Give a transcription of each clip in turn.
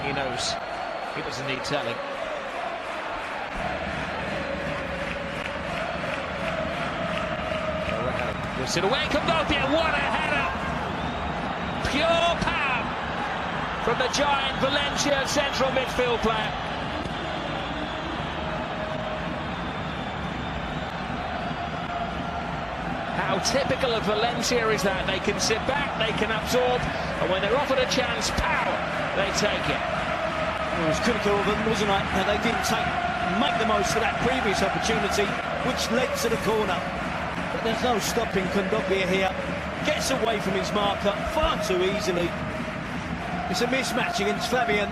he knows he doesn't need telling. Whips it away, Kondogbia, what a header! Pure power from the giant Valencia central midfield player. How typical of Valencia is that? They can sit back, they can absorb, and when they're offered a chance, power, they take it. It was critical of them, wasn't it? That they didn't make the most of that previous opportunity, which led to the corner. But there's no stopping Kondogbia here. Gets away from his marker far too easily. It's a mismatch against Fabian.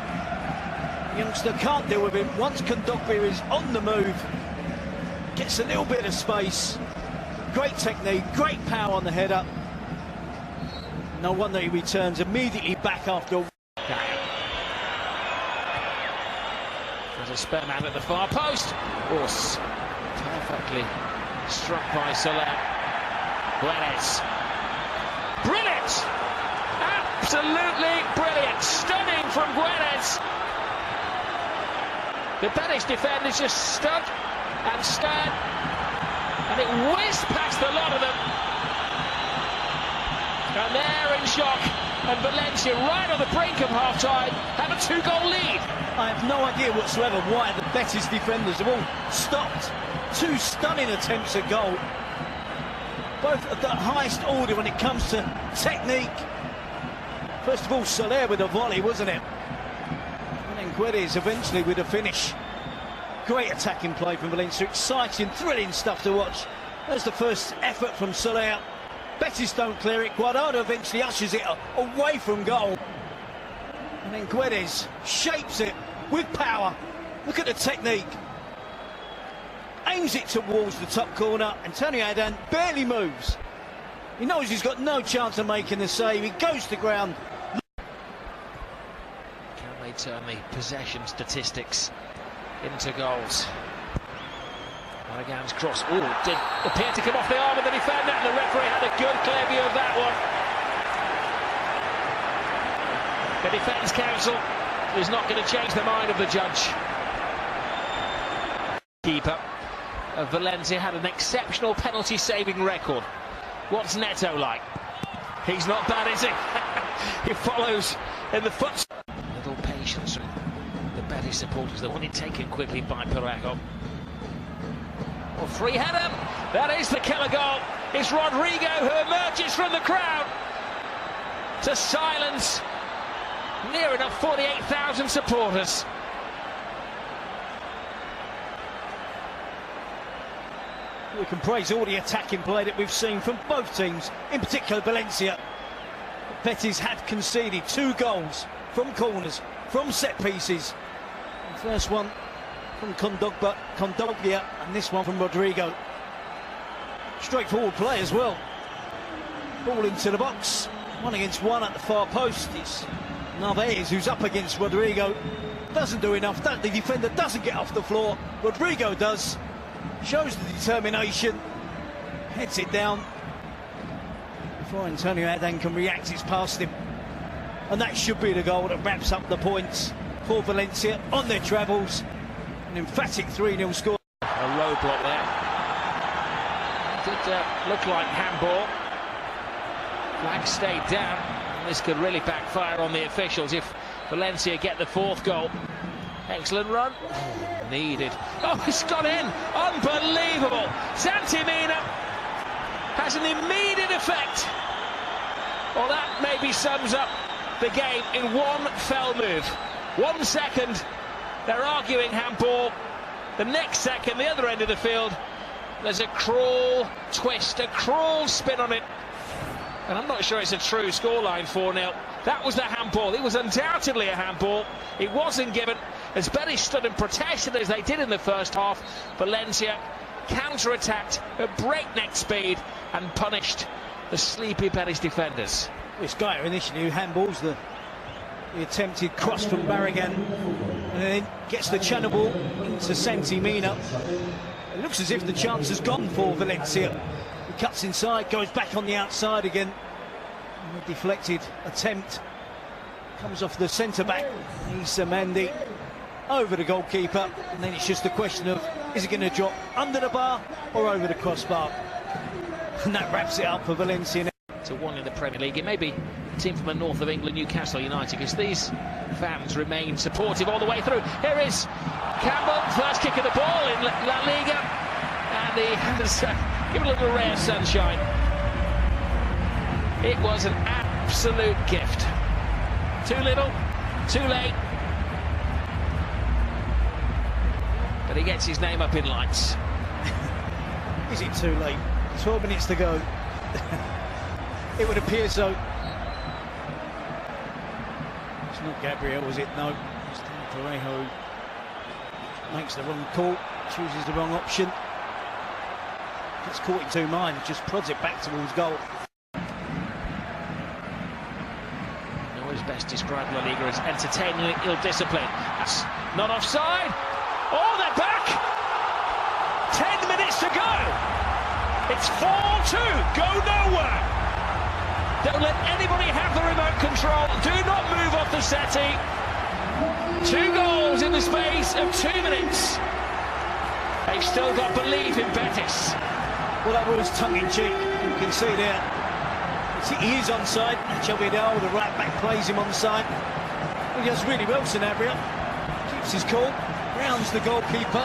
The youngster can't deal with him. Once Kondogbia is on the move, gets a little bit of space. Great technique, great power on the header. No wonder he returns immediately back after. There's a spare man at the far post. Urs perfectly struck by Soler. Betis. Brilliant! Absolutely brilliant! Stunning from Betis. The Betis defenders just stood and stared, and it whizzed past the lot of them. And they're in shock, and Valencia, right on the brink of half-time, have a 2-goal lead. I have no idea whatsoever why the Betis defenders have all stopped. Two stunning attempts at goal, both at the highest order when it comes to technique. First of all, Soler with a volley, wasn't it? And then Betis eventually with a finish. Great attacking play from Valencia, exciting, thrilling stuff to watch. There's the first effort from Soler. Betis don't clear it. Guardado eventually ushers it away from goal. And then Betis shapes it with power. Look at the technique. Aims it towards the top corner. Antonio Adan barely moves. He knows he's got no chance of making the save. He goes to ground. Can they turn the possession statistics into goals? Aragon's cross, did appear to come off the arm of the defender, and the referee had a good clear view of that one. The Defence Council is not going to change the mind of the judge. Keeper of Valencia had an exceptional penalty saving record. What's Neto like? He's not bad, is he? He follows in the footsteps. Little patience from the Betis supporters. They want it taken quickly by Parejo. Well, free header. That is the killer goal. It's Rodrigo who emerges from the crowd to silence near enough 48,000 supporters. We can praise all the attacking play that we've seen from both teams, in particular Valencia. Betis have conceded 2 goals from corners, from set pieces. The first one from Kondogbia, and this one from Rodrigo. Straightforward play as well. Ball into the box, 1 against 1 at the far post. It's Narvaez who's up against Rodrigo. Doesn't do enough. The defender doesn't get off the floor. Rodrigo does. Shows the determination. Heads it down. Before Antonio Adan can react, it's past him. And that should be the goal that wraps up the points for Valencia on their travels. An emphatic 3-0 score. A roadblock there. It did look like handball. Flag stayed down. This could really backfire on the officials if Valencia get the 4th goal. Excellent run. Needed. Oh, it's gone in. Unbelievable. Santimina has an immediate effect. Well, that maybe sums up the game in one fell move. 1 second, they're arguing handball. The next second, the other end of the field, there's a cruel twist, a cruel spin on it. And I'm not sure it's a true scoreline, 4-0. That was the handball. It was undoubtedly a handball. It wasn't given. As Betis stood and protested as they did in the first half, Valencia counter-attacked at breakneck speed and punished the sleepy Betis defenders. This guy initially who handballs the attempted cross from Barragan, and then gets the channel ball into Santimina. It looks as if the chance has gone for Valencia. He cuts inside, goes back on the outside again. And a deflected attempt Comes off the centre-back, Issa Mendy, over the goalkeeper, and then it's just a question of, is it going to drop under the bar or over the crossbar? And that wraps it up for Valencia. To one in the Premier League. It may be a team from the north of England, Newcastle United, because these fans remain supportive all the way through. Here is Campbell, first kick of the ball in La Liga, and he has given a little ray of sunshine. It was an absolute gift. Too little, too late, but he gets his name up in lights. Is it too late? 12 minutes to go. It would appear so. It's not Gabriel, was it? No. It's Parejo. Makes the wrong call, chooses the wrong option. Gets caught in two minds, just prods it back towards goal. Always best described La Liga as entertainingly ill-disciplined. That's not offside. Oh, they're back! 10 minutes to go! It's 4-2, go nowhere! Don't let anybody have the remote control. Do not move off the settee. 2 goals in the space of 2 minutes. They've still got belief in Betis. Well, that was tongue-in-cheek. You can see there. He is onside. Vidal, the right back, plays him onside. He does really well, Sanabria. Keeps his cool. Rounds the goalkeeper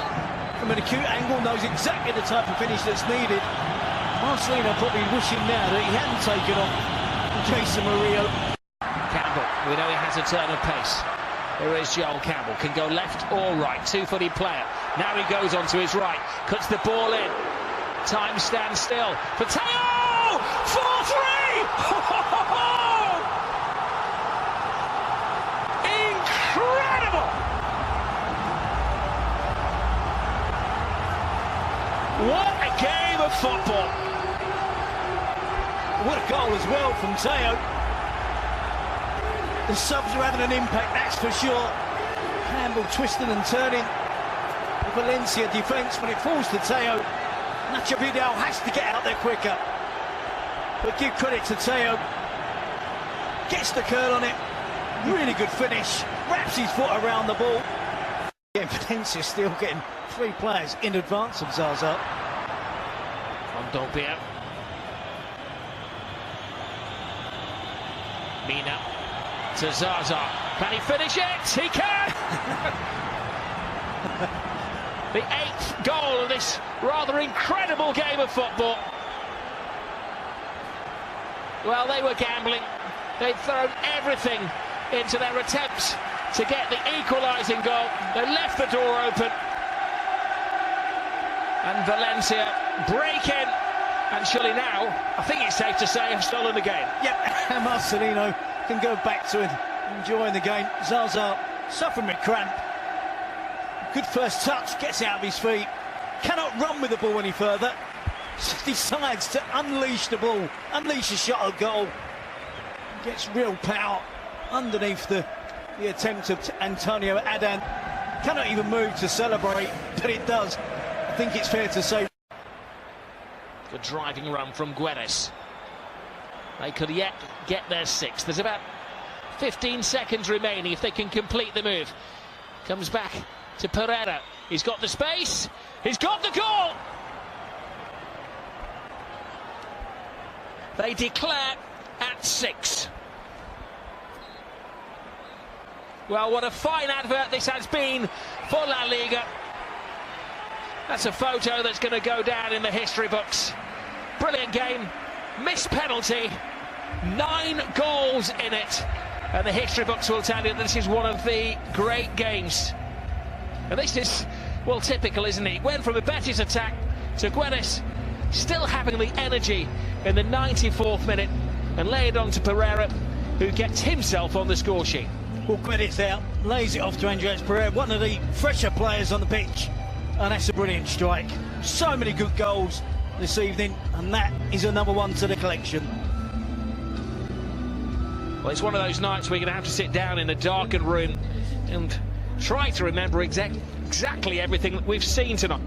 from an acute angle. Knows exactly the type of finish that's needed. Marcelino probably wishing now that he hadn't taken on Jason Murillo. Campbell, we know he has a turn of pace. There is Joel Campbell, can go left or right, two-footed player. Now he goes on to his right, cuts the ball in. Time stands still. Pateo! 4-3! Incredible! What a game of football! What a goal as well from Teo. The subs are having an impact, that's for sure. Campbell twisting and turning. The Valencia defence, when it falls to Teo, Nacho Vidal has to get out there quicker. But give credit to Teo. Gets the curl on it. Really good finish. Wraps his foot around the ball. Yeah, Valencia still getting 3 players in advance of Zaza. Dolbia. Mina to Zaza. Can he finish it? He can! The 8th goal of this rather incredible game of football. Well, they were gambling. They'd thrown everything into their attempts to get the equalising goal. They left the door open. And Valencia break in. And surely now, I think it's safe to say, have stolen the game. Yep, and Marcelino can go back to enjoying the game. Zaza suffering with cramp. Good first touch, gets out of his feet. Cannot run with the ball any further. Decides to unleash the ball, unleash a shot at goal. Gets real power underneath the attempt of Antonio Adan. Cannot even move to celebrate, but it does. I think it's fair to say. Good driving run from Betis. They could yet get their 6th. There's about 15 seconds remaining if they can complete the move. Comes back to Pereira. He's got the space. He's got the goal. They declare at 6. Well, what a fine advert this has been for La Liga. That's a photo that's going to go down in the history books. Brilliant game, missed penalty, 9 goals in it. And the history books will tell you that this is one of the great games. And this is, well, typical, isn't it? Went from a Betis attack to Betis, still having the energy in the 94th minute, and lay it on to Pereira, who gets himself on the score sheet. Well, Betis out, lays it off to Andres Pereira, one of the fresher players on the pitch. And that's a brilliant strike. So many good goals this evening, and that is another one to the collection. Well, it's one of those nights where you're going to have to sit down in a darkened room and try to remember exactly everything that we've seen tonight.